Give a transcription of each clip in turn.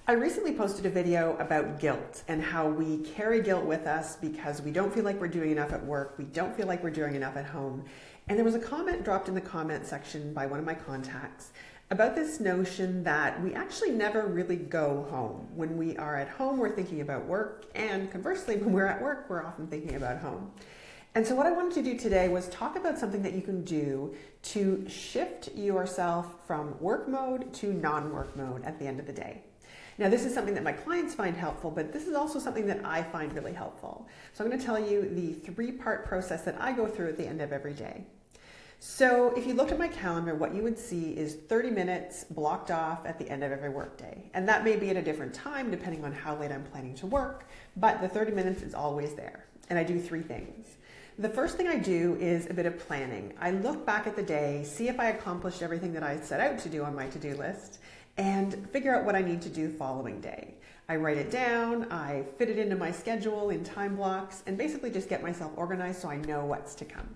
I recently posted a video about guilt and how we carry guilt with us because we don't feel like we're doing enough at work, we don't feel like we're doing enough at home. And there was a comment dropped in the comment section by one of my contacts about this notion that we actually never really go home. When we are at home, we're thinking about work, and conversely, when we're at work, we're often thinking about home. And so what I wanted to do today was talk about something that you can do to shift yourself from work mode to non-work mode at the end of the day. Now, this is something that my clients find helpful, but this is also something that I find really helpful. So I'm going to tell you the three-part process that I go through at the end of every day. So if you looked at my calendar, what you would see is 30 minutes blocked off at the end of every workday. And that may be at a different time depending on how late I'm planning to work, but the 30 minutes is always there. And I do three things. The first thing I do is a bit of planning. I look back at the day, see if I accomplished everything that I set out to do on my to-do list, and figure out what I need to do following day. I write it down, I fit it into my schedule in time blocks, and basically just get myself organized so I know what's to come.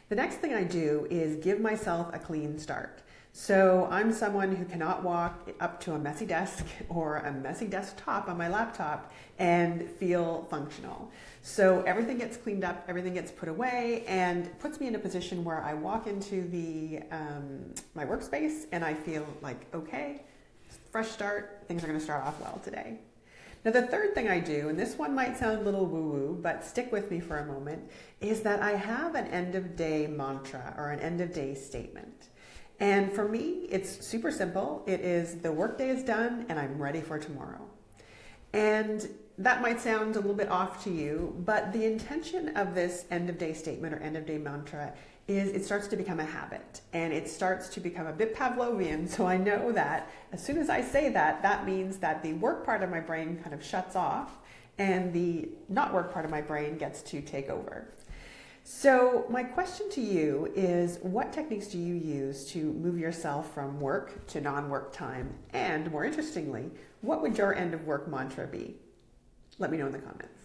The next thing I do is give myself a clean start. So I'm someone who cannot walk up to a messy desk or a messy desktop on my laptop and feel functional. So everything gets cleaned up, everything gets put away, and puts me in a position where I walk into my workspace and I feel like, okay, fresh start, things are going to start off well today. Now, the third thing I do, and this one might sound a little woo-woo, but stick with me for a moment, is that I have an end-of-day mantra or an end-of-day statement. And for me, it's super simple. It is the workday is done and I'm ready for tomorrow. And that might sound a little bit off to you, but the intention of this end-of-day statement or end-of-day mantra is it starts to become a habit and it starts to become a bit Pavlovian. So I know that as soon as I say that, that means that the work part of my brain kind of shuts off and the not work part of my brain gets to take over. So my question to you is, what techniques do you use to move yourself from work to non-work time? And more interestingly, what would your end of work mantra be? Let me know in the comments.